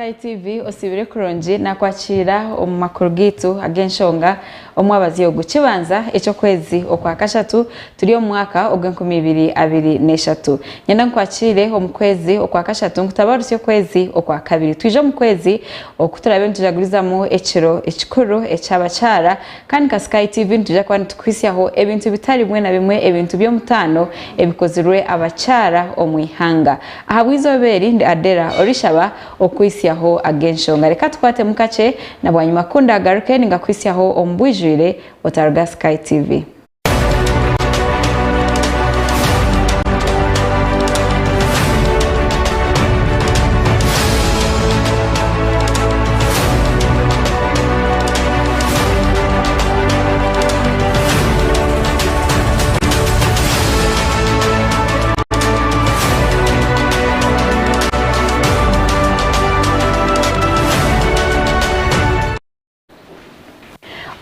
SkyTV osibire kurungi nakwakira amakuru gitu agenshonga omwabazi yo gukibanza echo kwezi okwa kashatu turi mu mwaka ogwa2023 nyenda nkwakire omukwezi okwa kashatu nkutabarusye kwezi okwa kabiri twije mu kwezi okuturabe ntujagurizamu ekiro ekikuru echabacara kandi ka SkyTV ntujya kwani tukwisyaho ebintu bitari bimwe na bimwe ebintu byo mutano ebikozirwe abacara omwihanga ahabwizoberi ndi Adellah Orishaba okwisyaho agenshonga reka twate mukache na bwanyuma kunda agaruke ngakwisyaho ombwijire otarga SkyTV.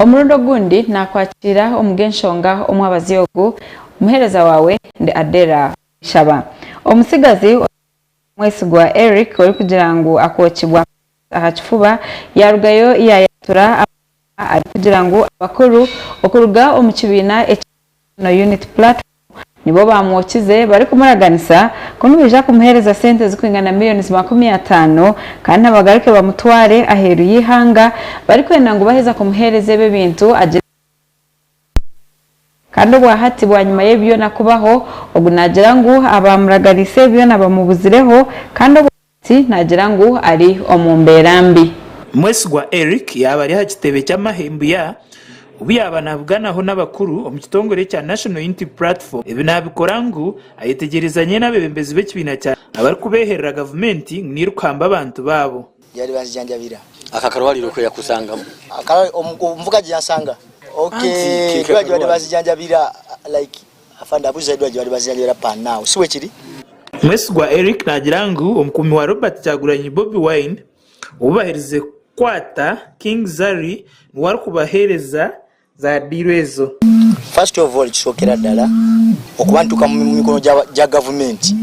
Omurundo gundi nakwakira omugenshonga omwabazi yogu umuhereza wawe ndi Adellah Orishaba omusigazi mwesigwa Eric ori kugira ngo akokibwa ahakifuba yarugayo yayatura ari kugira ngo abakuru okuruga omukibina no unit platform nibo bamwokize bari kumuraganisa kunubija kumuhereza sente zikwingana miliyoni 50 kandi abagaruke bamutware aheru yihanga bari kwenda ngo baheza kumuhereze be bintu kandi hati bwanyuma y'ebyo nakubaho ogunagira ngo abamuraganise byo nabamubuzireho kandi ati nagira ngo ari omumberambi mwesigwa Eric yabari hakitebe cy'amahembu ya ubiyaba navuganaho n'abakuru omukitongore cya National Unity Platform ebinabikora ngo ayitegerezanye n'abebembezi b'ekibina cya abari kubeherera government nirukamba abantu babo yari banzijanjabira akakarwaliro ko yakusangamo mvuga gyasanga okay dwaje bali banzijanjabira like afanda abuza dwaje bali banzijanjabira pa now siwe kiri mwesigwa Eric nagira ngo omukumi wa Robert Kyagulanyi Bobi Wine ubaherize kwata King Zari nwari kubahereza za dirwezo. First of all chokera dala okubantuka mu mikono ja government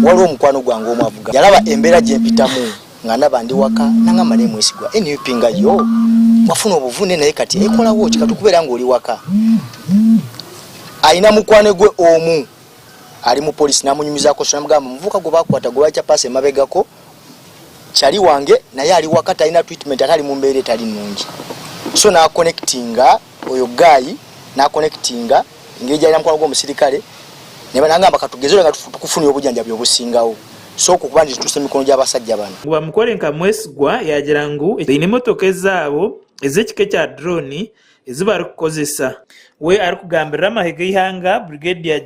waliwo mukwano gwange omwavuga yalaba embera je mpitamu ngana bandi waka nanga mane mwesigwa eni upinga yo wafuna obuvune naye kati ekola wo kikatukubera ngo oli waka aina mukwane gwe omu ali mu police namunyumiza ko shamugamba mvuka go bakwata go bacha passe mabegako chali wange naye ali wakata ina treatment akali mu mbere tali nungi so na connectinga oyo guy na connectinga ngeja ina mkwano gwo musirikale neba nangamba katugezera nga tukufuni obujanja byo busingawo so kukubandi tutuse mikono gy'abasajja bano ngwa mukore nka mwesigwa yagira ngo ine motoka ezabo ezekike kya drone ezibari kukozesa we ari kugambira amahege y'ihanga Brigadier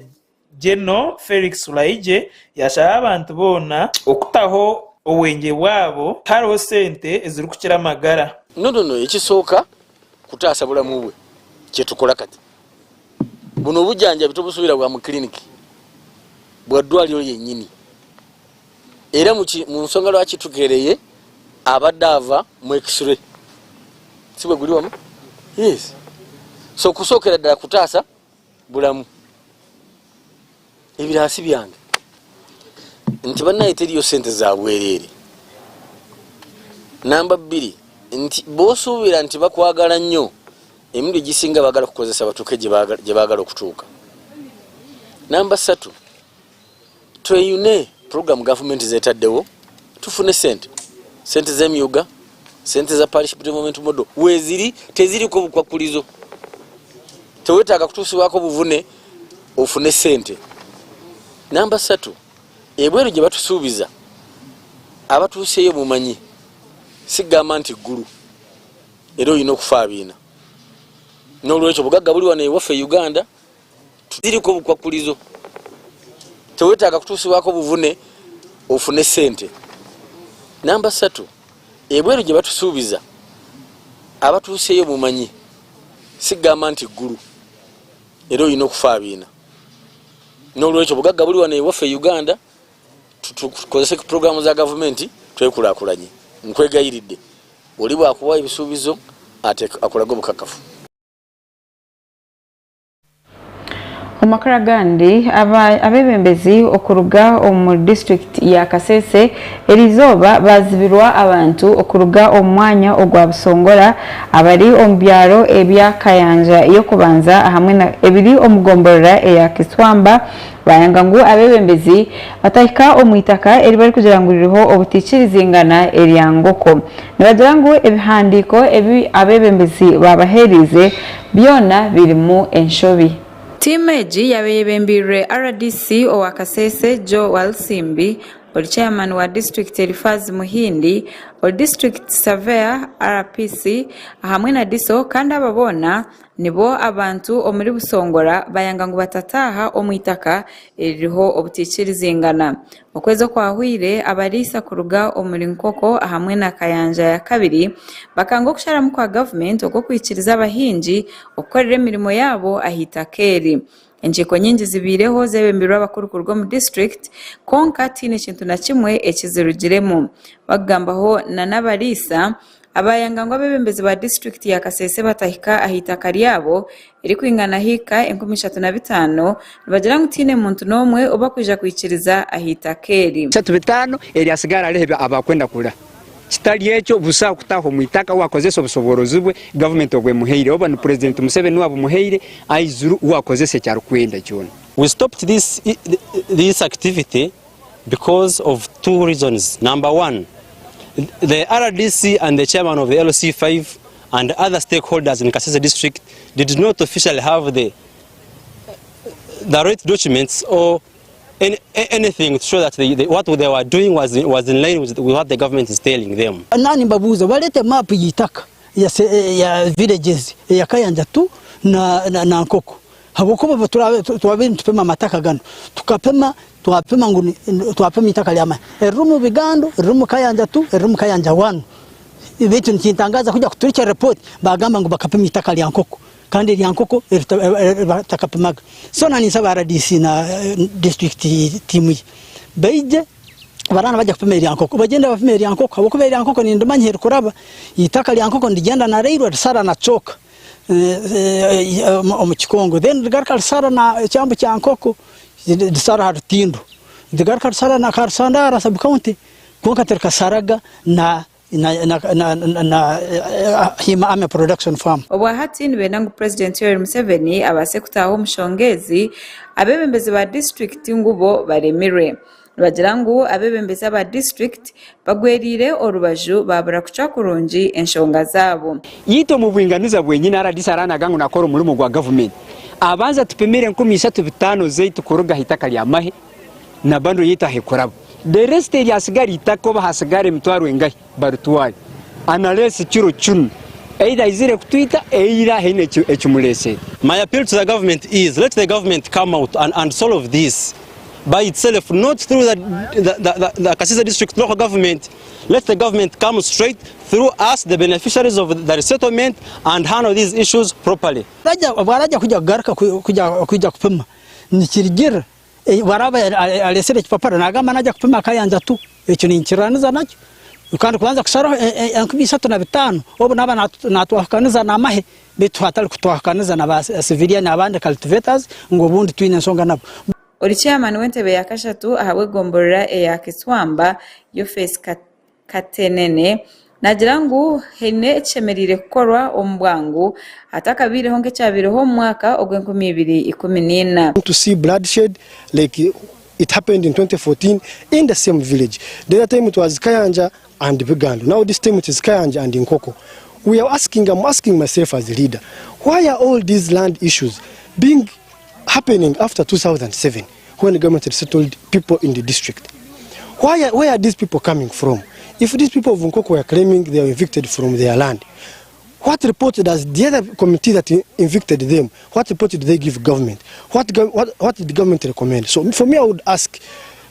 General Felix Ulaije yashaba abantu bona okutaho owenge wabo haro sente eziri kukira magara no ekisoka kutaasa bulamu bwe kyetukola kati buno bujanja bitobusubira bwa mu clinic bwa dwaliro yennyini era mu nsonga lwaki tugereye abadava mu x-ray sibwe guli wamu yes so kusokera ddala kutaasa bulamu ebirasi byange nti bannaye teriyo sente za bwerere namba 2 nti bosuubira nti bakwagala nnyo emirundi gisinga bagala kukozesa batuke gye bagala okutuuka namba 3 tweyune program government zetaddewo tufune sente z'emyuga sente za parish development model weziri teziriko bukwakulizo tewetaaga kutuusibwako buvune ofune sente namba 3 ebweru gye batusuubiza abatuuseeyo mumanyi sigamba nti ggulu era olina okufa abiina n'olwekyo bugagga buli wano ewaffe Uganda ziriko bukwakulizo tewetaaga kutuusibwako buvune ofune sente namba 3 ebweru gye batusuubiza abatuuseeyo mumanyi sigamba nti ggulu era olina okufa abiina n'olwekyo bugagga buli wano ewaffe Uganda tukozese programu za government twekulaakulanye nkwegayiridde oli bwakuwa ebisuubizo ate akolaga obukakafu Amakuru gandi abebembezi okuruga omu district ya Kasese erizoba bazibirwa abantu okuruga omwanya ogwa Busongora abari ombyaro ebya Kayanja yo kubanza hamwe na ebiri omugomborera ya Kiswamba bayanga ngo abebembezi batahika omwitaka eri bari kugiranguriraho obutikirizingana eryangoko nibagira ngo ebihandiko ebi abebembezi babaherize byona birimu enshobi. Timeji yabeyebembire RDC owa Kasese Joe Walsimbi, ol chairman wa district Elifazi Muhindi, ol district surveyor RPC hamwe na diso kandi ababona nibo abantu omuri Busongora bayanga ngo batataha omwitaka eriho obutikirizingana okwezo kwahwire abarisa kuruga omuri Nkoko hamwe na Kayanja ya kabiri bakanga okusharamu kwa government okokwikiriza abahinji okorera emirimo yabo ahitakeri. Enjeko nyingi zibireho zebembirwa abakurukurwa mu district konka tine kintu na kimwe ekizirugiremo bagambaho na nabarisa abayanga ngo abebembezi ba district ya Kasese batahika ahitaka ryabo iri kwingana hika 35 bagira ngo tine muntu nomwe obakwija kwikiriza ahitakeri 35 eri asigara lebe abakwenda kula kitali echo busa kutaho mwitaka wakozesa obusoborozi bwe government ogwe muheire oba ni president Museveni wabo muheire aizuru wakozese cyaro kwenda cyone. We stopped this activity because of two reasons. Number one, the RDC and the chairman of the LC5 and other stakeholders in Kasese district did not officially have the right documents or anything to show that what they were doing was in line with what the government is telling them. Nani mbabuza walete map yitaka ya villages ya Kayanja tu na Nkoko habuko tuwabini tupema mataka gano tukapema tuwapema itaka lyama erumu bigando erumu Kayanja tu erumu Kayanja wanu ibitu nchitangaza kuja kuturicha report bagamba ngo bakapema itaka lya Nkoko kandi lya Nkoko takapemaga so nani saba RDC na district timu beije barana bajya kupema lya Nkoko bagenda bapema lya Nkoko habuko lya Nkoko ni ndumanye kuraba itaka lya Nkoko ndigenda na reiro sara na choka omukikongo then digarkal sara na chambo cha Nkoko disara hartindo digarkal sara na karsandara sub county konka terka saraga na hima ame production farm obwahati nibenangu president Yoweri Museveni abase kutaho mushongezi abebembezi ba district ngubo baremirwe bagira ngo abebembezi ba district bagwerire orubaju babura kuca kurungi enshonga zabo yito mu bwinganiza bwenyine RDC arana gangu nakora umurimo gwa government abanza tupemere 15 zetu kuruga hitaka lya mahe na bando yita hekorabo the rest yasigari itako bahasigare mitwaro engahi barutwari analese kiro chun either izire kutwita eira hene echumulese. My appeal to the government is let the government come out and solve this by itself, not through the Kasese district local government. Let the government come straight through us, the beneficiaries of the resettlement, and handle these issues properly. Waraja kuja garka kuja kupima nikirigira waraba alesere chipapara nagamba naja kupima Kayanja tu echo ni nchiraniza nacho ukandi kuanza kusara 35 obo naba natwahakaniza na mahe bitu hatali kutwahakaniza na civilian n'abandi cultivators ngo bundi twine nsonga nabo. Ori chairman wentebe ya kashatu ahawe gomborera ya Kiswamba yo face katenene nagira ngo hene echemerire kukorwa ombwangu atakabire honge cyabireho mwaka ogwe 2014 to see bloodshed like it happened in 2014 in the same village. The other time it was Kayanja and Bigando. Now this time it is Kayanja and Nkoko. I'm asking myself as a leader, why are all these land issues happening after 2007 when the government settled people in the district? Where are these people coming from? If these people of Nkoko were claiming they are evicted from their land, what report does the other committee that evicted them, what report did they give government? What did the government recommend? So for me, I would ask,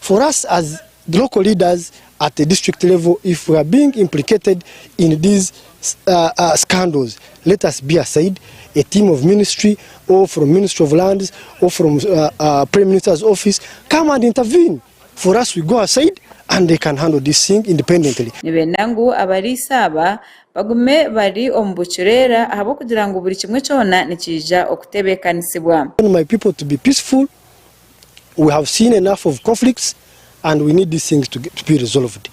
for us as the local leaders at the district level, if we are being implicated in these scandals, let us be aside, a team of ministry or from Ministry of Lands or from Prime Minister's office, come and intervene. For us, we go aside and they can handle this thing independently. Nibenangu abarisaba bagume bari ombuchurera ahabo kugira ngo buri kimwe cyona nikija okutebekanisibwa. My people to be peaceful. We have seen enough of conflicts and we need these things to be resolved.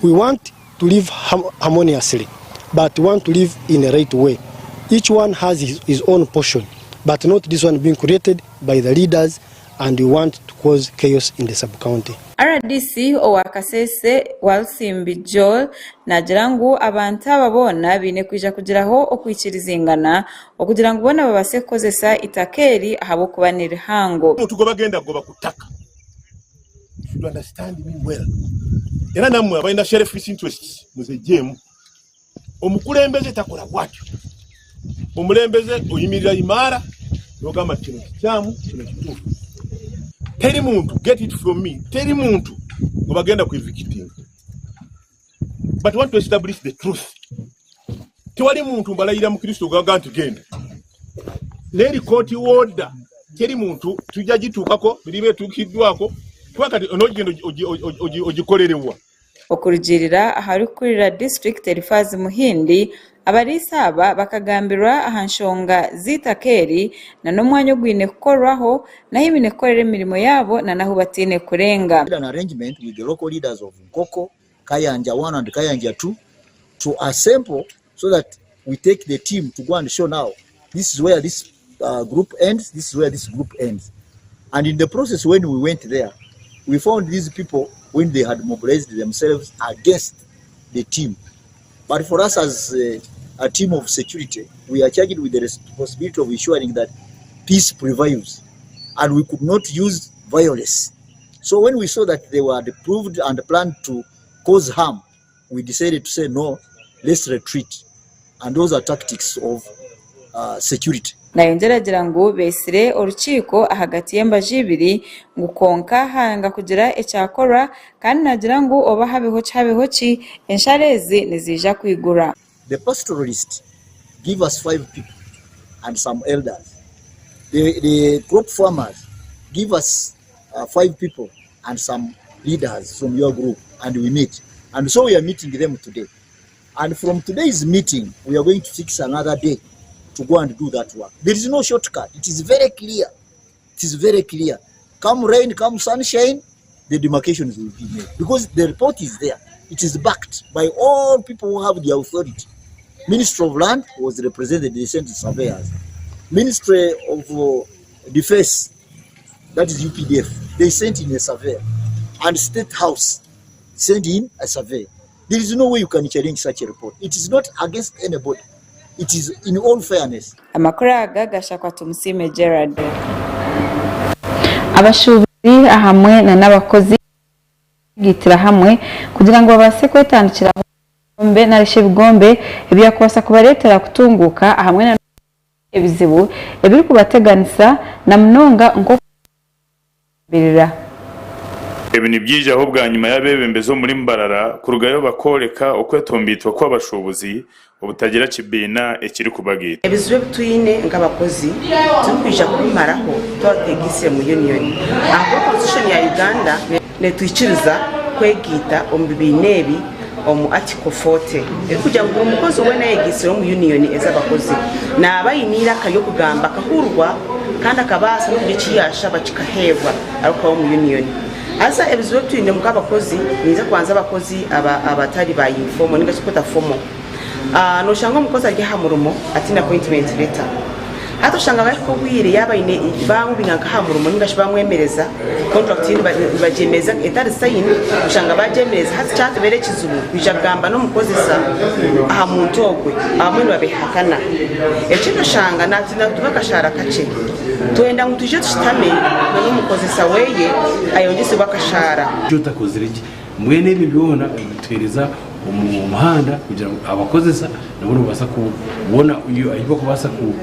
We want to live harmoniously, but we want to live in a right way. Each one has his own portion, but not this one being created by the leaders, and we want to cause chaos in the sub-county. RDC owakasese Walsimbi Joel nagira ngo abantu ababona bine kwija kugiraho okwikirizingana okugira ngo bona babase kozesa itakeri ahabo kubanira hango. Mutugo bagenda go bakutaka. You understand me well. Era namwe abaina sheriff interests muzejemu. Omukulembeze takola bwatyo. Omulembeze oyimirira imara nogamba kino kyamu kino kitufu. Teri muntu, get it from me. Teri muntu obagenda ku victim. But want to establish the truth. Tewali muntu mbalayira mu Kristo gaga ntugenda. Leri court order. Teri muntu tujja gitukako biribe tukiddwako twakati onogendo ogikolerewa. Okurugirira ahari kurira district Elifazi Muhindi abarisa aba bakagambirwa ahanshonga zitakeri na nomwanyo gwine kukorwaho naho ibinekorere mirimo yabo na naho batine kurenga. An arrangement with the local leaders of Nkoko, Kayanja 1 and Kayanja 2 to assemble so that we take the team to go and show now this is where this group ends, this is where this group ends. And in the process when we went there, we found these people when they had mobilized themselves against the team. But for us as a team of security, we are charged with the responsibility of ensuring that peace prevails, and we could not use violence. So when we saw that they were approved and planned to cause harm, we decided to say no, let's retreat. And those are tactics of security. Nayongeragira ngo besire urukiko ahagati y'embajibiri ngukonka hanga kugira ecyakora kandi nagira ngo oba habeho ki ensharezi nizija kwigura. The pastoralists give us 5 people and some elders. The crop farmers give us 5 people and some leaders from your group, and we meet. And so we are meeting them today. And from today's meeting, we are going to fix another day to go and do that work. There is no shortcut. It is very clear. It is very clear. Come rain, come sunshine, the demarcations will be made. Because the report is there. It is backed by all people who have the authority. Ministry of Land was represented, they sent surveyors. Ministry of Defense, that is UPDF, they sent in a surveyor. And State House sent in a surveyor. There is no way you can challenge such a report. It is not against anybody. It is in all fairness. Amakuru agagasha kwa Tumusime Gerard. Abashubuzi ahamwe na nabakozi gitira hamwe kugira ngo babase kwetandikira gombe na rishibigombe ebyakwasa kubaretera kutunguka ahamwe na ebizibu ebiri kubateganisa na mnonga nko birira. Ebi ni byije aho bwa nyuma y'abebembezo muri Mbarara kurugayo bakoreka okwetombitwa kw'abashobozi ubutagira kibina ekiri kubagita. Ebizibu bitwine ng'abakozi tukwisha kumaraho twategise mu union. Aho constitution ya Uganda netwikiriza kwegita ombibinebi omu article 40 kugira ngo umukozi ubone yegisiro mu union ez'abakozi nabayinira kayo kugamba kahurwa kandi akabasa no kugikiyasha bakikahebwa ariko mu union. Asa ebizibu twine mu kabakozi niza kwanza abakozi abatari ba informo ninga chikota formo no shanga umukozi agiha murumo atina appointment letter hato shanga bariko bwire yabayine bangu binga hamurumo ninga shibamwemereza contract yindi bajemeza etari sign shanga bajemereza hati chat bere kizulu bijagamba no mukozi sa aha muntu ogwe amwe babihakana ekino shanga natina tubakashara kace twenda mutuje tushitame no mukozi sa weye ayongese bakashara jota koziriki mwene bibona bitwereza umuhanda kugira ngo abakozesa nabo basa kubona iyo ayibo kubasa ku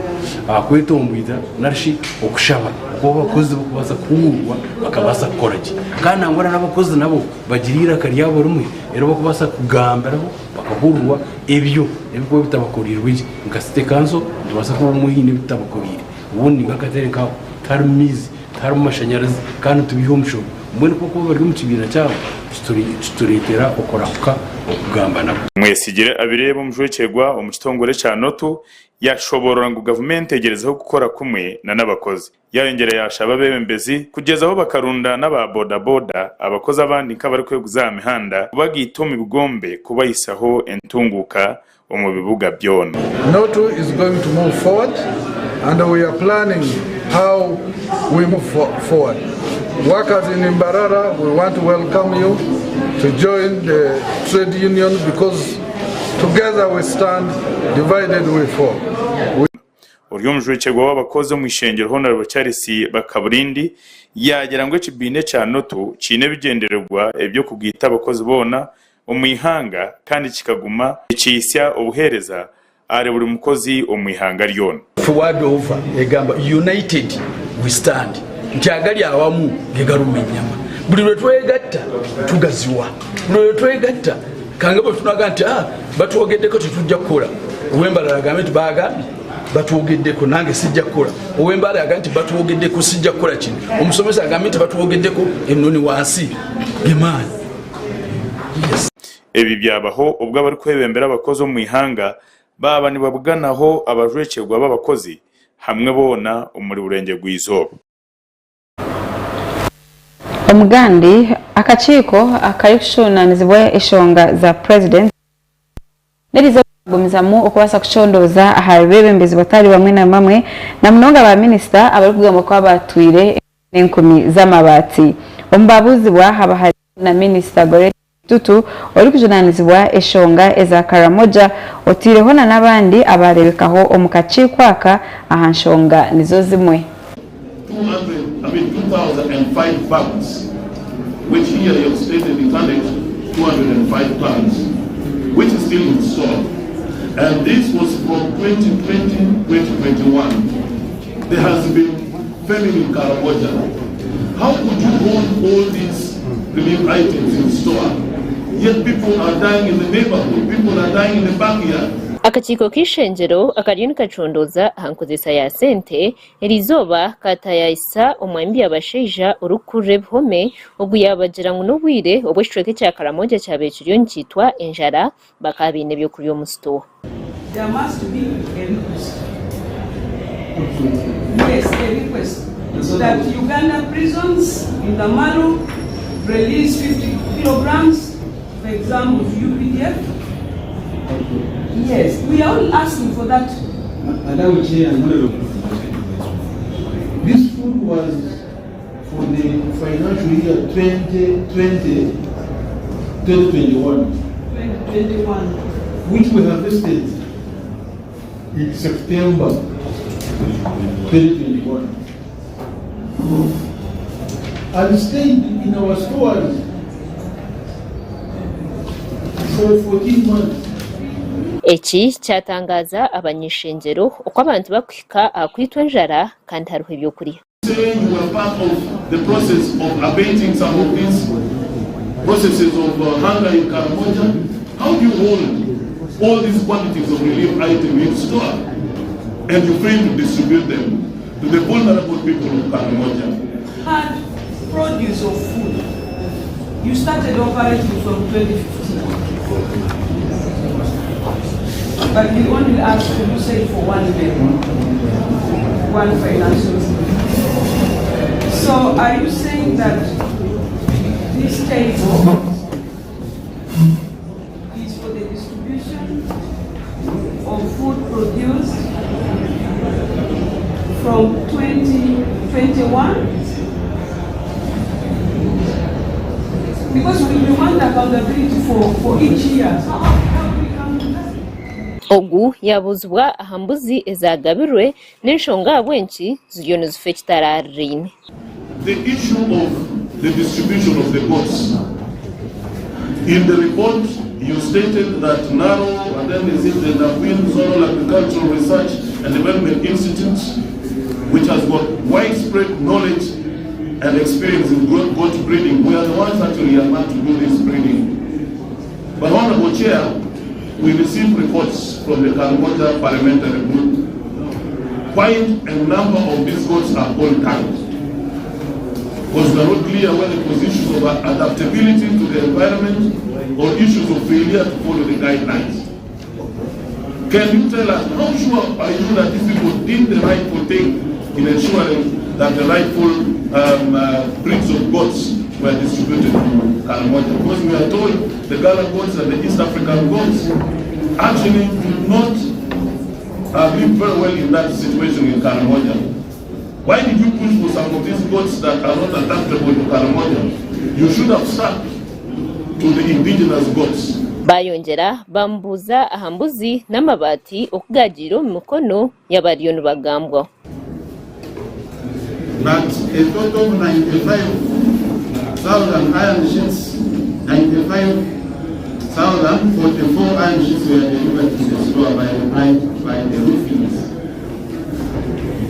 kwetombwida narishi okushaba ko bakozi bakubasa kumurwa bakabasa koraje kandi angora n'abakozi nabo bagirira kari yabo rumwe ero bakubasa kugambaraho bakahurwa ebyo ebiko bitabakorirwe ngasite kanso ndibasa ko umuhine bitabakorire ubundi ngakatere kaho tarimizi tarumashanyarazi kandi tubiho musho mbwene koko bari mu kibiina cyabo kitureetera okurahuka okugambana. Mwesigire abireba omujwekegwa omu kitongole kya Notu yashoborora ngu gavumenti egerezeho gukora kumwe na n'abakozi. Yayongera yashaba abebembezi kugezaho bakarunda n'aba bodaboda abakozi abandi nk'abari kweguza mihanda bagita mu bigombe kubayisaho entunguka omu bibuga byona. Notu is going to move forward and we are planning how we move forward. Workers in Mbarara, we want to welcome you to join the trade union because together we stand, divided we fall. Uriyo mujwekegwa w'abakozi mu ishengero Honorable Charles Bakaburindi yagira ngo ekibine cya Notu kine bigendererwa ebyo kugita abakozi bona omwihanga kandi kikaguma ekisya obuhereza ari buri mukozi omwihanga ryona. Forward over egamba united we stand. Ntiagali awamu gegaruma enyama. Buli lwe twegatta tugaziwa. Buli lwe twegatta kangabo tunaga nti batwogeddeko tetujja kukola. Owembala agambe nti bagambye batwogeddeko nange sijja kukola. Owembala agambe nti batwogeddeko sijja kukola kino. Omusomesa agambe nti batwogeddeko ennoni wansi gemaani. Yes. Ebi byabaho ubwo abari kwebembera abakozi mu ihanga baba ni babuganaho abajwekegwa b'abakozi hamwe bona umuri burenge gwizoba. Omugandi akakiiko akayikushunanizibwa eshonga za president nerizo gumizamu okubasa kuchondoza ahabebembezi batali bamwe na bamwe na mnonga ba minister abari kugamba kwa batwire n'enkumi z'amabati. Ombabuzibwa haba hari na minister Gore Tutu ori kujunanizibwa eshonga eza Karamoja otireho na nabandi abarebekaho omukakiiko aka ahanshonga nizo zimwe. 2005 pounds, which here you have stated in tonnage 205 pounds, which is still in store. And this was from 2020-2021. There has been famine in Karamoja. How could you hold all these relief items in store? Yet people are dying in the neighborhood, people are dying in the backyard. Akakiiko k'ishengero akariyo nikachondoza hankozesa ya sente erizoba katayisa omwambi abasheija urukure bhome oguyabagira ngo nobwire obweshweke kya Karamoja cyabekiriyo nkitwa enjara bakabine byo kuriyo musto. There must be a request. Yes, a request that Uganda prisons in the Maru release 50 kilograms, for example, of UPDF. Yes, we are all asking for that. This food was for the financial year 2021, which we harvested in September 2021. And stayed in our stores for 14 months. Eki cyatangaza abanyishengero uko abantu bakwika akwitwa njara kandi hariho ibyo kuri. Saying you were part of the process of abating some of these processes of hunger in Karamoja. How do you hold all these quantities of relief items in store and you fail to distribute them to the vulnerable people of Karamoja? Had produce of food. You started operating from 2015. But we only asked to say for one level, one financial. So are you saying that this table is for the distribution of food produced from 2021? Because we want accountability for each year. Ogu yabuzwa ahambuzi ezagabirwe n'enshonga bwenki ziriyo nizife kitararine. The issue of the distribution of the goods. In the report, you stated that NARO and then is it the Nakwin Zonal Agricultural Research and Development Institute, which has got widespread knowledge and experience in goat breeding. We are the ones actually are meant to do this breeding. But Honorable Chair, we received reports from the Karamoja parliamentary group. Quite a number of these goats are all tied. because we are not clear whether it was issues of adaptability to the environment or issues of failure to follow the guidelines. Can you tell us, how sure are you that these people did the rightful thing in ensuring that the rightful breeds of goats were distributed to Karamoja? Because we are told the Gala goats and the East African goats actually do not live very well in that situation in Karamoja. Why did you push for some of these goats that are not adaptable to Karamoja? You should have stuck to the indigenous goats. Bayongera bambuza ahambuzi n'amabati okugajiro mu mukono y'abariyoni bagambwa. But a total of 95,000 iron sheets, 95,044 iron sheets were delivered to the store by the roofies.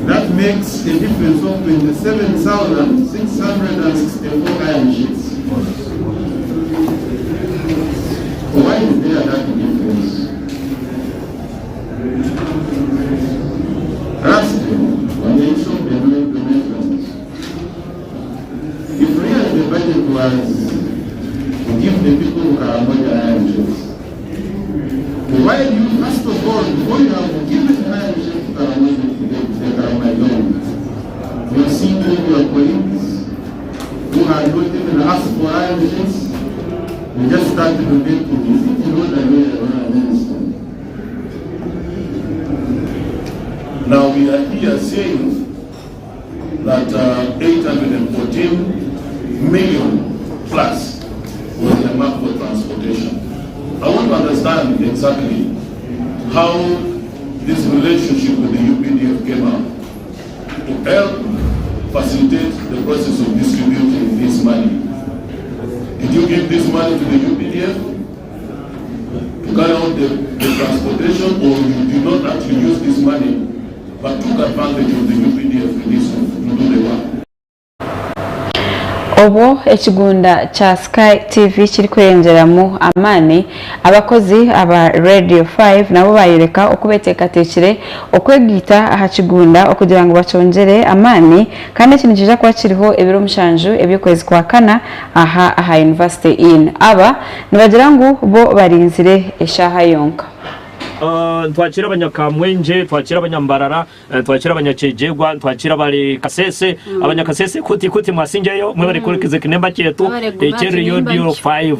That makes a difference of 27,664 iron sheets. Why is there that difference? Lastly, on the issue of the donations, if really the budget was to give the people who are more iron sheets, why do you, first of all, before you have given iron sheets to the Karamoja, you see your colleagues who had not even asked for iron sheets? We just started to make it easy to know that we are minister. Now we are here saying that 814 million plus was the mark for transportation. I want to understand exactly how this relationship with the UPDF came out to help facilitate the process of distributing this money. Did you give this money to the UPDF to carry out the transportation, or you did not actually use this money but took advantage of the UPDF to do the work? Obo ekigunda cha SkyTV kiri kweyongeramu amani abakozi aba Radio 5 nabo bayireka okubetekatekire okwegita aha kigunda okugira ngo bacongere amani kandi ikintu kija kwa kiriho ebiro mushanju ebyokwezi kwa kana aha University in aba nibagira ngo bo barinzire eshaha yonka. Twakira abanyakamwenje, twakira abanyambarara, twakira abanyakejegwa, twakira bari kasese, abanyakasese kuti mwasingeyo mwe bari kurikize kinemba cyetu ekeri radio 5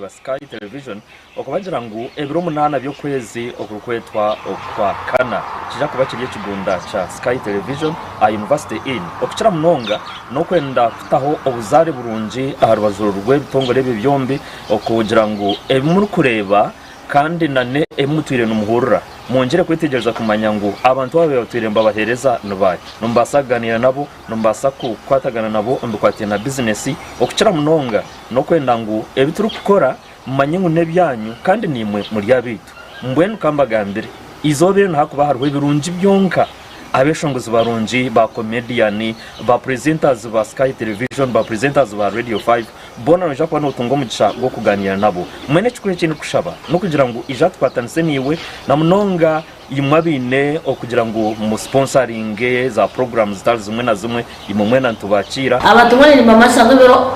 Sky Television okubagira ngo ebiro munana byo kwezi okukwetwa okwa kana kija kuba kiriye kigunda cha Sky Television a University in okukira munonga no kwenda kutaho obuzari burungi aharubazuru rw'ebitongore byombi okugira ngo muri kureba kandi nane emutwire n'umuhurura mwongere kwitegereza kumanya ngo abantu babe batwiremba bahereza nubaye numbasaganira nabo numbasa kwatagana nabo mbikwatiye na business okukira munonga no kwenda ngo ebituru gukora manye ngo nebyanyu kandi nimwe muri yabitu mbwenu kambagambire izobere nakuba harwe birungi byonka abeshongozi barungi ba comedian ba presenters ba Sky Television ba presenters ba Radio 5 bona no jakwa no tungo mugisha go kuganira nabo mwene chikure kintu kushaba no kugira ngo ijatwatanise niwe na munonga imwabine okugira ngo mu sponsoring za programs zitari zimwe na zimwe imumwe na ntubakira abatumwe ni mama sango biro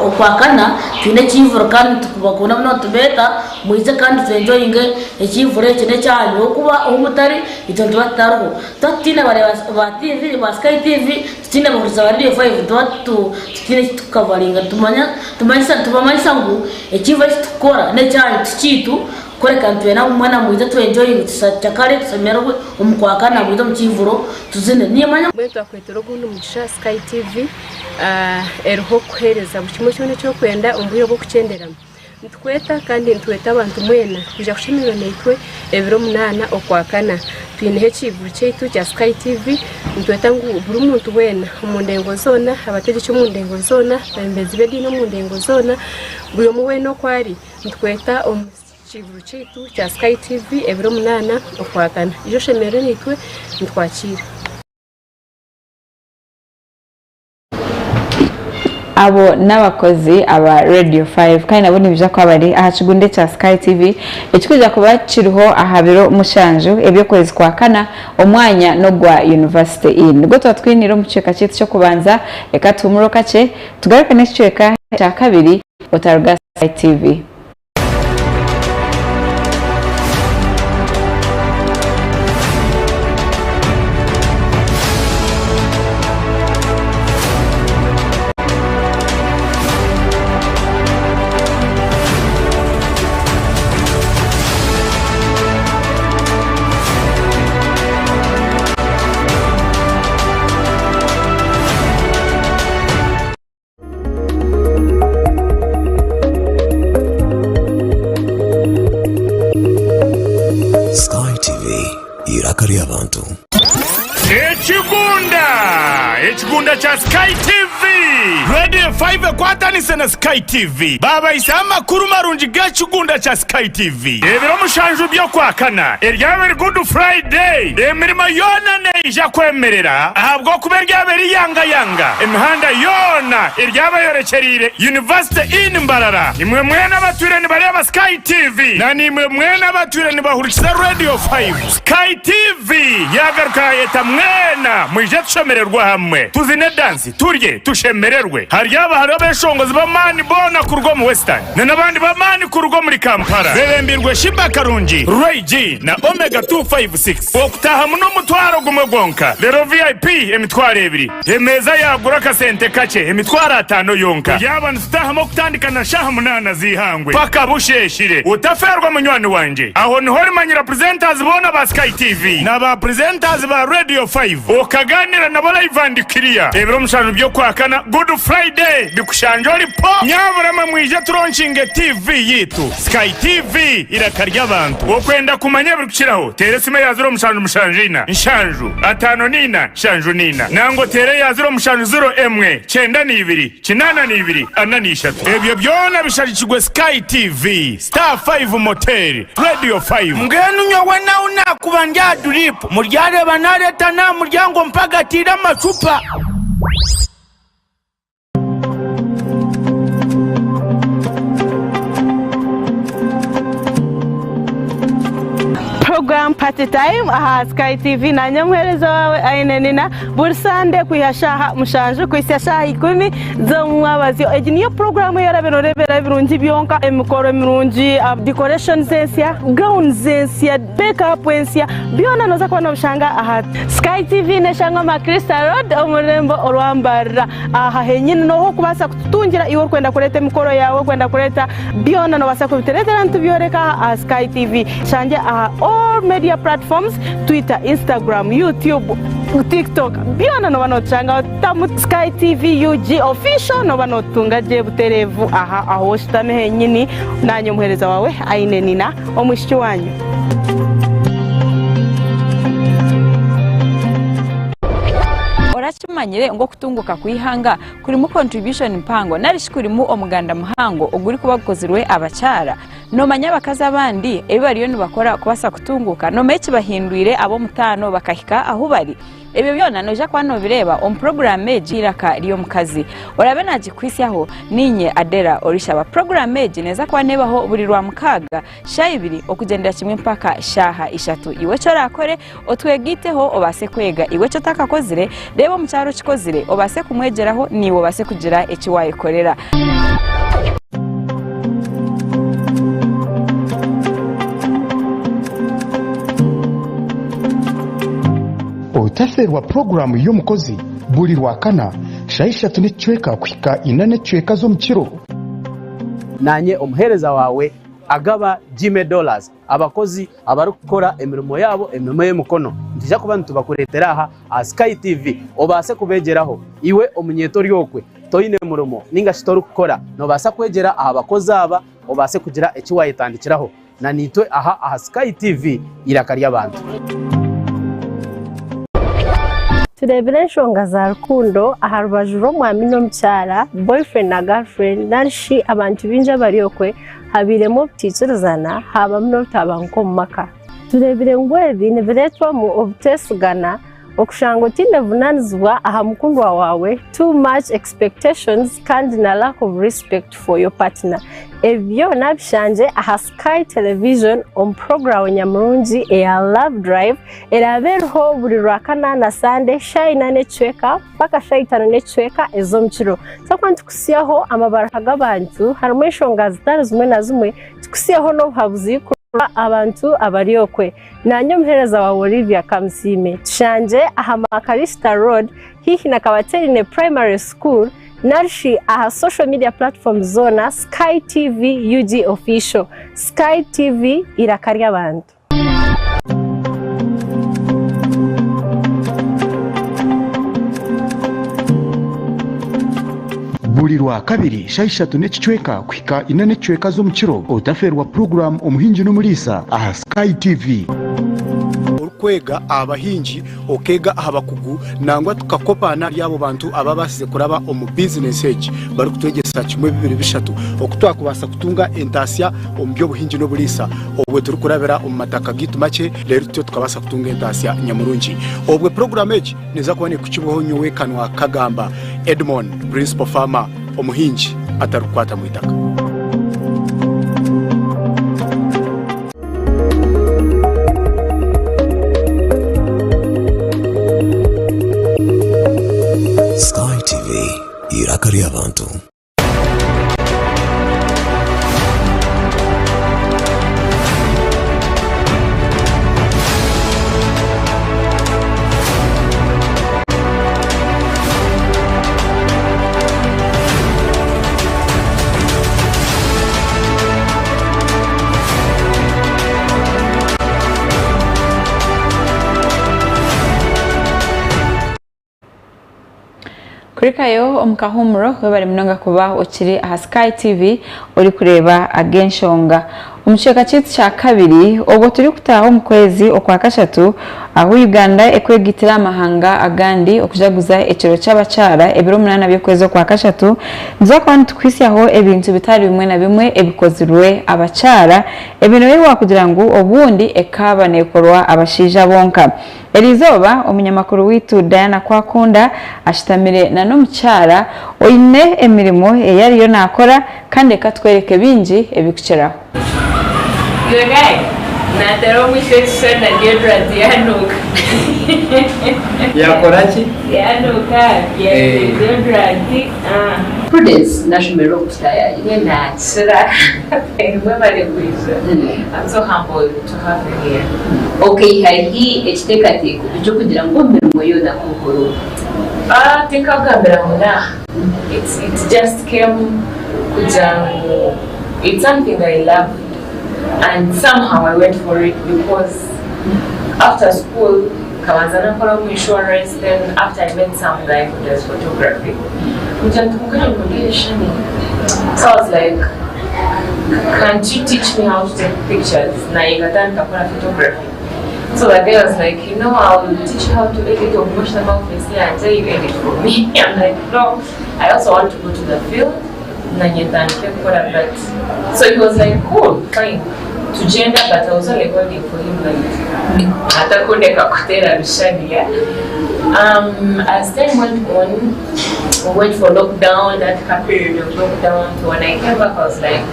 okwakana tine chivuro kandi tukubakuna no tubeta muize kandi tuenjoyinge echivuro kine cyanyu okuba umutari ito twataruho tatine bare ba TV ba Sky TV tine mu Radio 5 tine tukavalinga tumanyisa ngo echivuro tukora ne cyanyu tukitu kore kantu na mwana muize tu enjoying tsakare tsamerwe umukwakana muize mukivuro tuzine niyamanya mwetu akwetero gundo mugisha Sky TV erho kuhereza buchimo cyone cyo kwenda umbuyo bwo kucendera ntweta kandi ntweta abantu mwena kuja kushimira netwe ebiro munana okwakana twinehe kivuru cyetu cya Sky TV ntweta ngo buri muntu wena mu ndengo zona abategeke mu ndengo zona bembezi bedino mu ndengo zona buri muwe no kwari ntweta kivuru cyetu cya Sky TV ebiro munana okwakana iyo shemere nitwe ntwakira abo n'abakozi aba Radio 5 kandi nabone bija ko abari ahakigunde cha SkyTV ekikuja kuba kiriho ahabiro mushanju ebyo kwezi kwa kana omwanya no gwa University in go twatwinira mu ceka cyitse cyo kubanza eka tumuro kace tugaruka next ceka cya kabiri otaruga SkyTV. Ekigunda cha SkyTV Radio 5 kwatanise na SkyTV baba isa amakuru marungi g'ekigunda cha SkyTV ebiro mushanju byo kwakana eryabere Good Friday emirimo yona neija kwemerera ahabwo kuberya yanga imihanda yona eryaba yorekerire University in Mbarara nimwe mwena batureni bari aba SkyTV na nimwe mwena batureni bahurikira Radio 5 SkyTV yagaruka yeta mwena mwije tushemererwa hamwe tuzine dance turye tushemererwe haryaba hari abeshongozi bamani bona kurwo mu Western n'abandi bamani kurwo muri Kampala berembirwe Shimba Karungi Ray G na Omega 256 okutaha muno mutwaro gumwegonka rero VIP emitwaro ebiri emeza yagura kasente kace emitwaro 5 yonka yaba nsitahamo kutandika na shaha munana zihangwe paka busheshire utaferwa munywani wanje aho niho rimanyira presenters bona ba SkyTV na ba presenters ba Radio 5 okaganira na bala Ivan Kiriya ebiro mushanu byo kwakana Good Friday bikushanjori po nyaburama mwije turonchinge TV yitu SkyTV irakarya abantu okwenda kumanya bikiraho teresime yaziro mushanu mushanjina nshanju atano nina shanju nina nango tere yaziro mushanju 0 emwe 92 82 ananishatu ebyo byona bishajikigwe SkyTV Star 5 Motel Radio 5 ngenu nyowe na unakubandya drip muryare banareta na muryango mpagatira macupa program party time aha SkyTV na nyamwereza wawe ainenina bursande kuyashaha mushanju kwisashaha 10 zo mwabazi niyo program yaraberebera birungi byonka emikoro mirungi decoration zensia gown zensia makeup zensia byona noza kubona bushanga aha SkyTV neshanga ma Crystal Road omurembo orwambara aha henyine noho kubasa kutungira iwo kwenda kureta emikoro yawe kwenda kureta byona no basa kubitereta ntubyoreka aha SkyTV shanje aha all media platforms Twitter, Instagram, YouTube, TikTok byona no banochanga tamu SkyTV UG official no banotunga je buterevu aha aho shitame henyini nanyo muhereza wawe ainenina omwishiki wanyu orachimanyire ngo kutunguka kwihanga kuri mu contribution mpango narishikuri mu omuganda muhango oguri kubakozirwe abacara no manya bakaza abandi ebariyo nibakora kubasa kutunguka no mechi bahindwire abo mutano bakahika aho bari ebyo byona noja kwano bireba on program jiraka riyo mukazi orabe naji kwisyaho ninye Adellah Orishaba program neza kwanebaho buri rwa mukaga shayibiri okugendera kimwe mpaka shaha 3 iwe cyo rakore otwegiteho obase kwega iwe cyo takakozire rebo mu cyaro kikozire obase kumwegeraho niwo base kugira ekiwaye korera otaferwa programu y'umukozi buri rwakana shaisha tunecweka kwika inane cweka zo mukiro nanye omuhereza wawe agaba $10 abakozi abarukora emirimo yabo emirimo y'umukono ndija kuba ntubakuretera aha SkyTV obase kubegeraho iwe omunyeto ryokwe toyine murumo ninga shitoru gukora no basa kwegera aha bakozi aba obase kugira ekiwayitandikiraho na nitwe aha SkyTV irakarya abantu turebere nshonga za rukundo aha rubajuro mwami no mcyara boyfriend na girlfriend narishi abantu binja bariyokwe habiremo butitsuzana haba mno tabanko maka turebere ngwebi neveretwa mu obutesugana okushanga otine vunanizibwa aha mukundwa wawe, too much expectations kandi na lack of respect for your partner. Ebyo nabishanje aha Sky Television program nyamurungi eya Love Drive eraberho buri Rwakana na Sunday shayina necweka paka shayitano necweka ezo mukiro. So kwantu kusiyaho amabaraka g'abantu harimo enshonga zitari zimwe na zimwe tukusiyaho no habuzi abantu abariyokwe. Nanyo mhereza wa Olivia Kamsime tushanje aha Makarista Road hihi na Kawaterine Primary School Narshi aha social media platforms zona SkyTV UG official. SkyTV irakaria abantu. buri Rwakabiri shayishatu n'ekicweka kwika ina n'ekicweka z'omukiro otaferwa program omuhingi n'omulisa aha SkyTV. Kwega abahingi okega abakugu nangwa tukakopana byabo bantu ababasize kuraba omu business age bari kutwegesa kimwe bibiri bishatu okutwakubasa kutunga entasya omu byobuhingi n'obulisa obwe turi kurabira omu mataka gitu make rero tyo tukabasa kutunga entasya nyamurungi obwe program age neza kubone kukiboho nyowe kanwa kagamba Edmond principal farmer omuhingi atarukwata mu itaka. SkyTV irakaria abantu. Kurikayo omukahumuro webali mnonga kuba okiri aha SkyTV uri kureba agenshonga omucheka kitu kya kabiri obwo turi kutaho mu kwezi okwa kashatu aho Uganda ekwegitira amahanga agandi okujaguza ekiro cy'abacara ebiro 8 byo kwezi okwa kashatu nza kwantu kwisyaho ebintu bitari bimwe na bimwe ebikozirwe abacara ebintu biwa kugira ngo obundi ekaba nekorwa abashija bonka. Elizoba omunyamakuru witu Diana Kwakunda ashitamire na n'omucara oyine emirimo eyari yo nakora kandi katwereke bingi ebikuceraho. Yogai na tero mwisho na deodorant yanuka. Yakoraki? Yanuka deodorant. Prudence nashimero kutaya yena sura mwebale kwiza. I'm so humbled to have you here. Okay, hari ekitekateko byo kugira ngo mirimo yo nakukuru. Tikagambira muna. It just came kujangu. It's something I love. And somehow I went for it because after school, Kawanzana for insurance, then after I met some guy who does photography. So I was like, can't you teach me how to take pictures? Photography. So that guy was like, you know, I'll teach you how to edit or push them off until you edit for me. I'm like, no, I also want to go to the field. So he was like, cool, fine. To gender, but I was only waiting for him as time went on, we went for lockdown, that period of lockdown. So when I came back, I was like,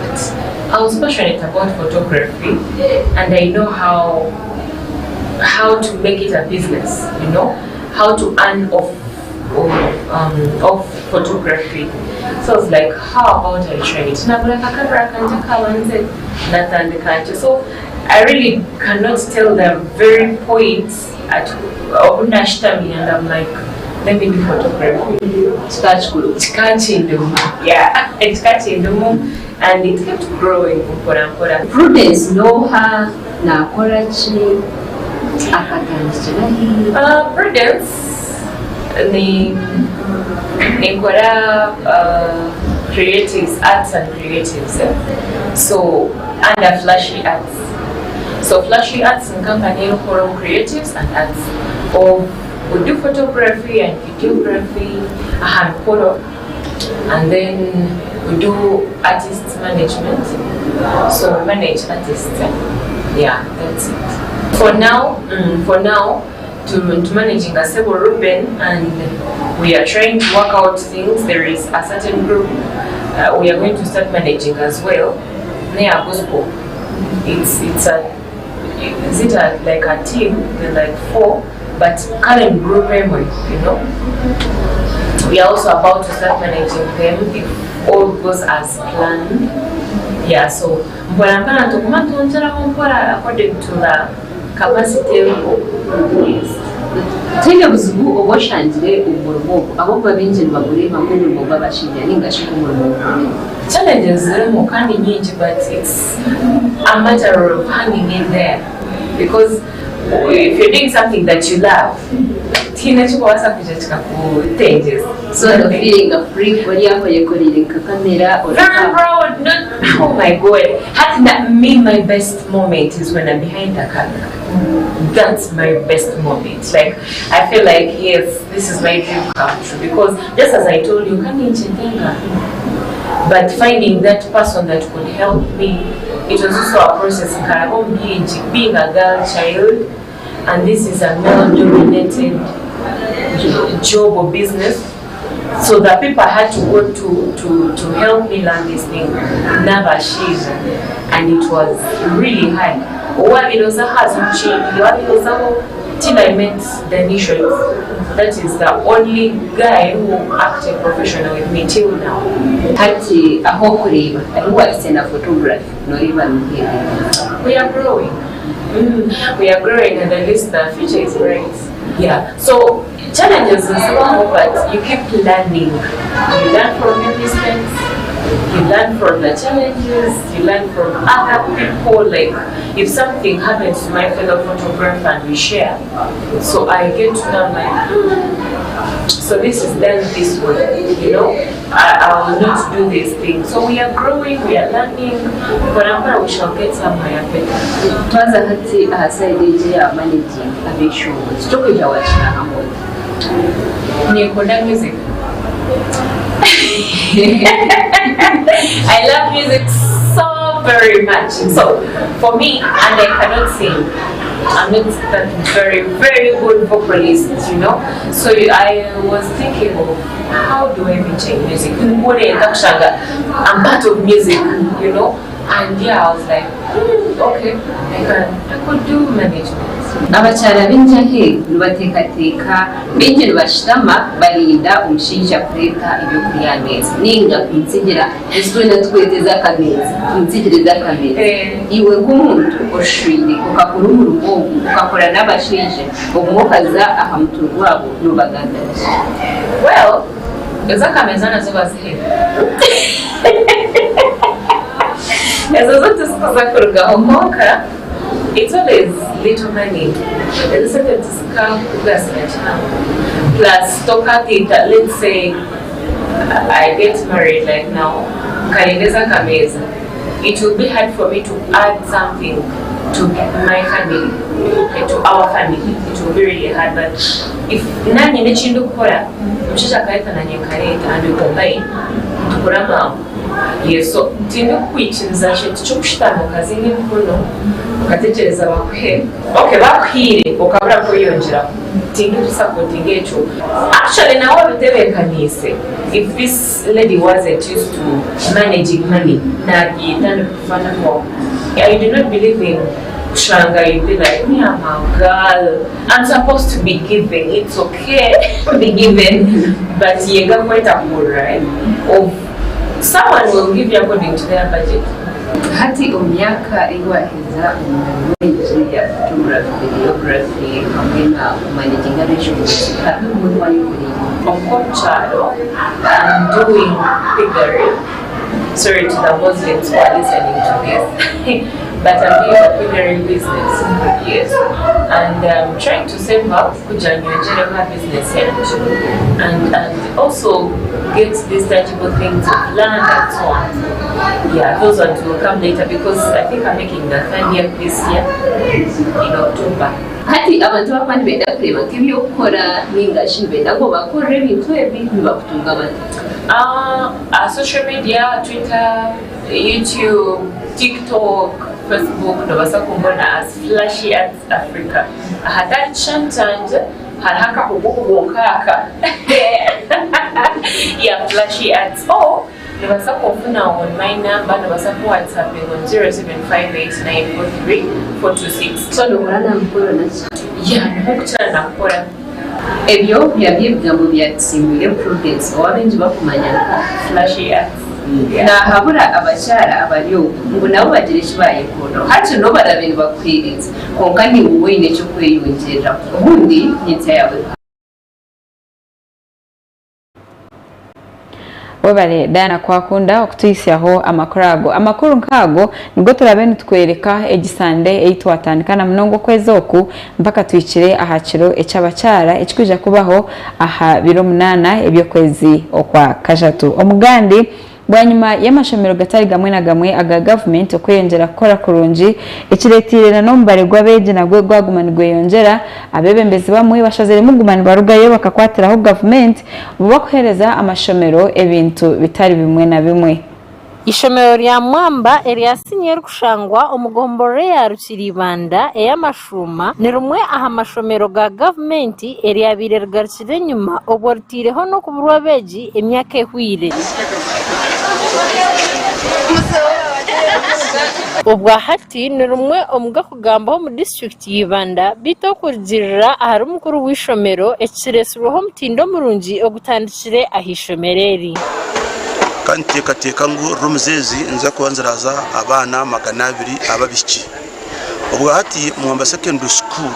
I was passionate about photography and I know how to make it a business, you know, how to earn off photography. So I was like, how about I try it? So I really cannot tell the very points at Obunashtami, and I'm like, let me do photography. It's catching the moon. Yeah, it's catching the moon, and it kept growing. Prudence no ha na korachi akatanishira. Prudence ni creatives, arts and creatives. So under Flashy Arts. So Flashy Arts and company for creatives and arts. Or we do photography and videography, hand photo, and then we do artist management. So we manage artists. Yeah, that's it. For now, to managing a several Ruben, and we are trying to work out things. There is a certain group we are going to start managing as well. Near gospel, it's like a team, they're like 4, but current group anyway, you know. We are also about to start managing them if all goes as planned. Yeah, so according to the capacity. Yes. Tega buzubu oboshanjire umurimo abo babinjira bagure bamwe mu babashinya ningashi ku murimo. Challenges zirimo kandi nyingi, but it's a matter of hanging in there, because if you're doing something that you love, so the feeling of free for camera or oh my god, how that mean my best moment is when I'm behind the camera. That's my best moment. Like I feel like yes, this is my dream come true, because just as I told you, but finding that person that could help me, it was also a process. Being a girl child, and this is a male-dominated job or business, so the people had to go to help me learn this thing, never shield, and it was really hard. What it was a hazard change. What it was till I met Danisha. That is the only guy who acted professional with me till now. Hati aho kureba ariwa isena photography no even here. We are growing. We are growing, and at least the future is bright. Yeah. So challenges is one, but you keep learning. You learn from your mistakes. You learn from the challenges. You learn from other people. Like if something happens to my fellow photographer and we share, so I get to know like, so this is done this way. You know, I will not do this thing. So we are growing. We are learning. But we shall get somewhere better. Twaza hati ahasaideje ya managing abisho. Stoke ya wachina hamwe. Nikoda music. I love music so very much. So for me, and I cannot sing. I'm not that very good vocalist, you know. So I was thinking of how do I maintain music? I'm part of music, you know. And yeah, I was like, okay, I could do management. Abachara b'injahe nubatekateka benje nubashitama barinda umushinja kureka ibyo kuriyaneza ninga kunzigera izwe natweteza kameza kunzigireza kameza iwe nk'umuntu oshwire ukakora umurugo ukakora n'abashinje umukaza ahamuturu wabo nubagandaje. Well, eza kameza nazo bazihe ezo zote sikuza kurugaho moka. It's always little money. There's a certain discount plus stock data. Let's say I get married like now, it will be hard for me to add something to my family, to our family. It will be really hard. But if nani nechindu kora, mshisha kaita nani kareta and we combine to kurama. Yes, so tino kwichinza chintu cy'ukushitamo kazi n'imikono ukatekereza bakwe okay bakwire ukabura ko yongera tingi supporting echo. Actually now bitebekanise if this lady wasn't used to managing money na yitana kufana kwa I do not believe in Shanga, you'd be like, yeah, my girl, I'm supposed to be giving. It's okay to be given, but you got quite a good right of someone will give you according to their budget. Hati umyaka iwaheza umwezi ya photography, videography, hamina managing relationship. Happy with what you do. I'm doing figuring. Sorry to the Muslims who are listening to this. But I'm doing a figuring business. Yes. And I'm trying to save up general business here. And also get these tangible things of land and so on. Yeah, those ones will come later because I think I'm making the 3rd year this year in October. Hati abantu bakandi benda kureba kibyo ukora ningashi benda ngo bakore ibintu ebintu bakutunga bati social media, Twitter, YouTube, TikTok, Facebook nobasa kumbona as Flashy Arts Africa. Ahatari chantanje haraka kugukaka. Yeah, Flashy Arts. Oh, nobasa kufuna on my number nobasa ku WhatsApp on 0758943426. So nobana mkoro nacho. Yeah, nkukuchana nakora. Ebyo byabyibwamo byatsimbuye Prudence wabenji bakumanya Flashy Arts. Na habura abacyara abariyo ngo nabo bagire kibaye kono hacu no barabintu bakwiriza konka ni wowe ine cyo kwiyongera ubundi nyitsa yawe webale Diana kwakunda okutuyisyaho amakuru nkago nibwo turabene twereka egisande eitwatandikana munongo kwezoku mpaka tuyikire ahakiro ecabacyara ekikwija kubaho aha biro 8 ebyo kwezi okwa kajatu omugandi bwanyuma y'amashomero gatari gamwe na gamwe aga government okweyongera gukora kurungi ekiretirera no mbare gwabeje nagwe gwagumanirwe yongera abebembezi bamwe bashazere mugumanirwa rugayo bakakwatiraho government bubakohereza amashomero ebintu bitari bimwe na bimwe. Ishomero rya Mwamba eriyasinye rukushangwa omugombore ya Rukiribanda eyamashuma ni rumwe aha mashomero ga government eriyabire rugarukire nyuma obortireho no kuburwa beji emyaka ehwire. Ubwa hati ni rumwe omuga kugambaho mu district y'Ibanda bito kurigirira ahari umukuru w'ishomero ekiresubwaho mutindo murungi ogutandikire ahishomereri. Kandi tekateka ngo rumuzezi nza kubanziraza abana 200 ababiki. Ubwo hati Mwamba secondary school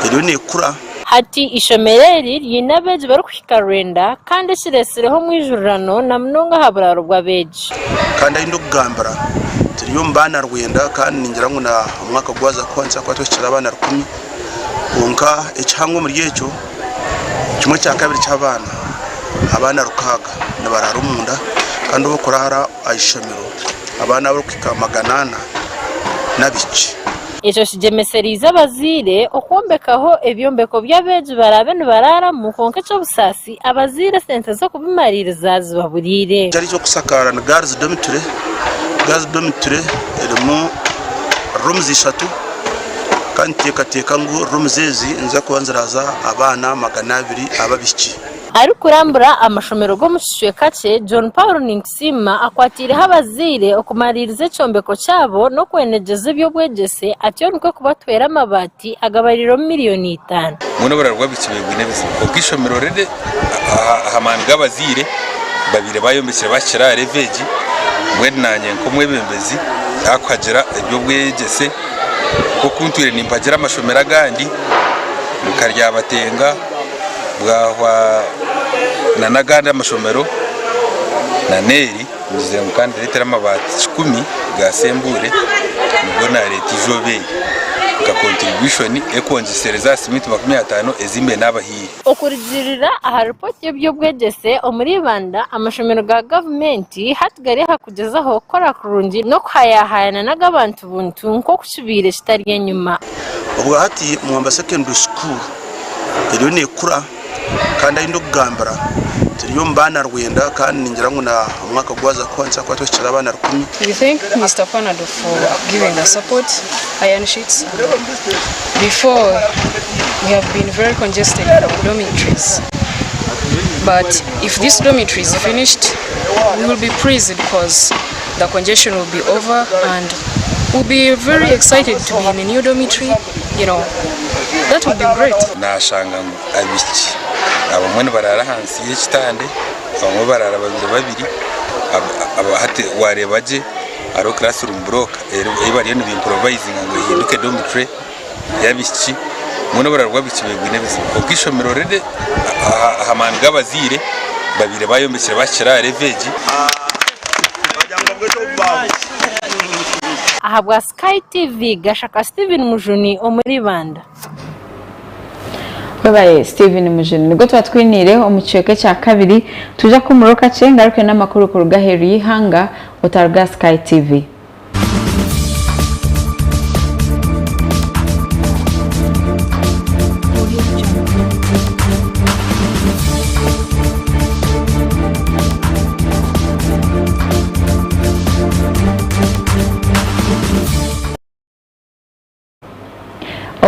iriyo nekura hati ishomereri ryinabeje bari kwikarenda kandi kiresireho mwijurano na mnonga haburaro bwa beje. Kandi ayindo kugambara turiyo mbana rwenda kandi ningira ngo na umwaka gwaza kwanza kwa twekira abana 10 konka ecyango muri yecho kimwe cya kabiri cy'abana abana rukaga nabararumunda kandi bokorara ayishomero abana bari kwikamaganana nabici. Ejo kijemeseriza abazire okombekaho ebyombeko by'abeje barabene barara mu konke cyo busasi abazire sente zo kubimaririza zibaburire. Cyari cyo kusakara na girls dormitory irimo rooms 3 kandi tekateka ngo rooms zezi nza kubanziraza abana 200 ababiki. Ari kurambura amashomero go mushishwe kace John Paul Ninksima akwatiriho abazire okumaririze cyombeko cyabo no kwenegeza ibyo bwegese atiyo nuko kubatwera amabati agabariro miliyoni 5. Muno bararwa bikibegwe nebise okishomero rede ahamani gabazire babire bayombekira bakira reveji mwenanye nkomwe bembezi akwagera ibyo bwegese ko kuntwire nimpagira amashomero agandi mukarya batenga bwahwa na naganda amashomero na neri ngize mukandi letera amabati 10 gasembure mbona leta ijobe ka contribution ekongisereza simiti 50 ezimbe n'abahiri okurigirira aha report y'ibyo bwegese omuri Banda amashomero ga government hatugari hakugezaho kora kurungi no kwayahayana n'agabantu buntu nko kushubire kitari nyuma. Ubwo hati Mwamba secondary school iriyo nekura kandi ayindo kugambara turiyo mbana rwenda kandi ningira ngo na umwaka gwaza kwanza kwa twekira abana 10. We thank Mr. Panado for giving us support iron sheets. Before we have been very congested in our dormitories, but if this dormitory is finished we will be pleased because the congestion will be over and we'll be very excited to be in a new dormitory. You know, that would be great. Nashanga abiki abamwe barara hansi y'ikitande abamwe barara babiri abahate warebaje aro classroom block ibariyo ni improvising ngo hinduke dormitory yabiki muno bararwa bikibegwe nebise okishomero rede ahamani gabazire babire bayombekira bakira reveji aha bwa SkyTV gashaka Steven Mujuni omuri Banda. Babaye Steven Mujuni nibwo twatwinire omuceke cya kabiri tuja kumuroka cengaruke n'amakuru ku rugaheru y'ihanga otarga SkyTV.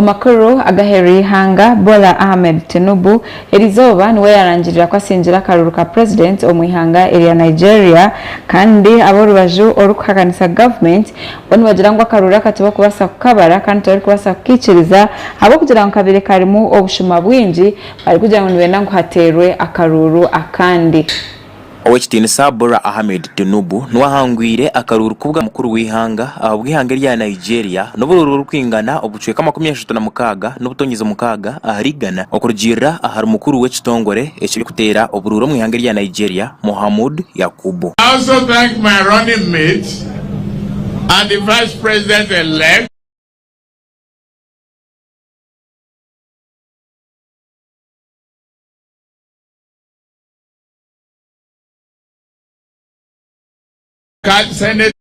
amakuru agaheri hanga Bola Ahmed Tinubu erizoba niwe yarangirira kwasinjira karuru ka president omwihanga area Nigeria kandi aborubaju orukakanisa government bone bagira ngo akarura katiba kubasa kukabara kandi tori kubasa kukiciriza abo kugira ngo kabire karimu obushuma bwinji bari kugira ngo niwenda ngo haterwe akaruru akandi. Owekitinisa Bola Ahmed Tinubu nuwahangwire akaruru kubwa mukuru wihanga abwihanga rya Nigeria n'ubururu rukwingana obucweka 36 n'ubutonyizo mukaga aharigana okurujira ahari mukuru w'ekitongore ekiri kutera obururu mwihanga rya Nigeria Muhammad Yakubu. I also thank my running mate and the vice president elect Senate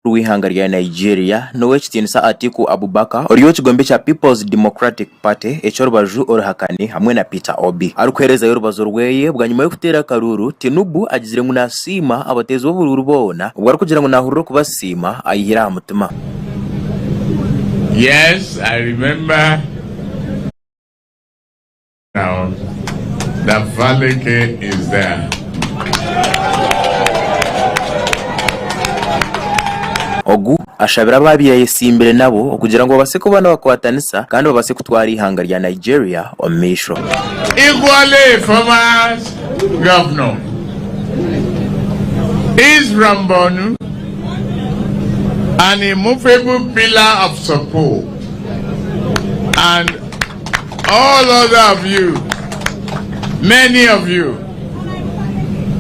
wihanga rya Nigeria Nowekitinisa Atiku Abubakar oriyo kigombe cha People's Democratic Party ecy'orubaju orahakani hamwe na Peter Obi arukwereza y'orubazo rweye bwa nyuma yo kutera karuru Tinubu agizire ngo nasima abatezi b'ubururu bona ubwo ari kugira ngo nahururo kubasima ayihira mutima. Yes, I remember now that Valeke is there. Ogu ashabira babiye simbere nabo okugira ngo base kubana bakwatanisa kandi babase kutwara ihanga rya Nigeria omisho. Equally former governor is Rambonu, an immovable pillar of support, and all other of you, many of you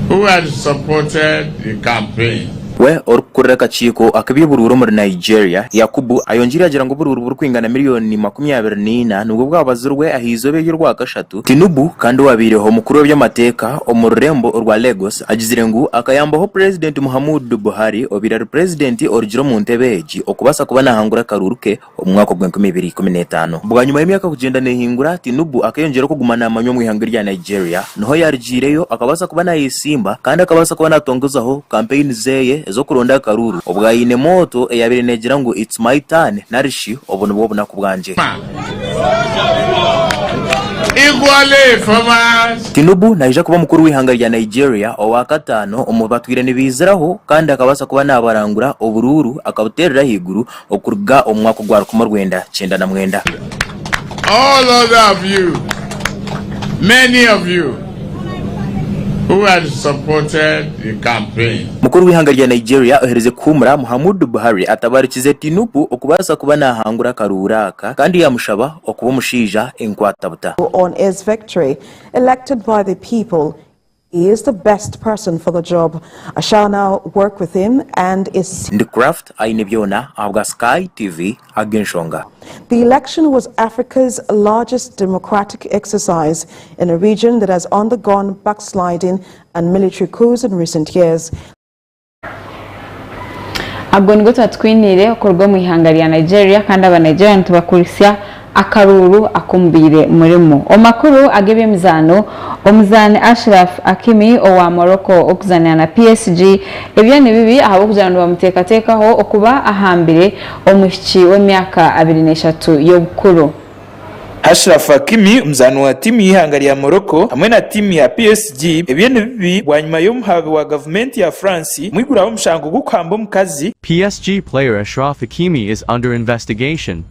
who had supported the campaign. We orukurira kachiko akabiye bururu muri Nigeria Yakubu ayongira agira ngo bururu burukwingana miliyoni 24 nubwo bwabazurwe ahizobe y'urwa gashatu Tinubu kandi wabireho mukuru w'amateka omurembo rwa Lagos agizire ngo akayambaho president Muhammadu Buhari obira president origiro mu ntebeji okubasa kubana hangura karuruke omwaka gwa 2015 bwa nyuma y'imyaka kugenda nehingura Tinubu akayongera kugumana amanyo mu ihanga rya Nigeria noho yargireyo akabasa kubana yisimba kandi akabasa kubana atongozaho campaign zeye zo kuronda karuru obwayine moto eyabire negira ngo it's my turn narishi obone bwo nakubwanje. Tinubu naija kuba mukuru w'ihanga rya Nigeria owakatano omubatwire nibiziraho kandi akabasa kuba nabarangura obururu akabuterera higuru okuruga omwaka gwa 1990. All of you, many of you who had supported the campaign. Mukuru w'ihanga rya Nigeria ohereze kumura Muhammadu Buhari atabarikize Tinubu okubasa kuba nahangura karuraka kandi yamushaba okuba mushija enkwatabuta. On his victory, elected by the people, he is the best person for the job. I shall now work with him and is the craft ainebyona abwa SkyTV agenshonga. The election was Africa's largest democratic exercise in a region that has undergone backsliding and military coups in recent years. Abwo twatwinire okorwa mu ihanga rya Nigeria kandi aba Nigeria tubakurisya akaruru akumbire murimo omakuru agebe mizano omuzane Ashraf Hakimi owa Morocco okuzana na PSG ebyo ni bibi ahabo kujana bamutekatekaho okuba ahambire omushiki w'emyaka 23 y'obukuru. Ashraf Hakimi mzano wa timu y'ihanga rya Morocco hamwe na timu ya PSG ebintu bibi bwanyuma y'umuhabe wa government ya France mwiguraho mushango gukamba mukazi. PSG player Ashraf Hakimi is under investigation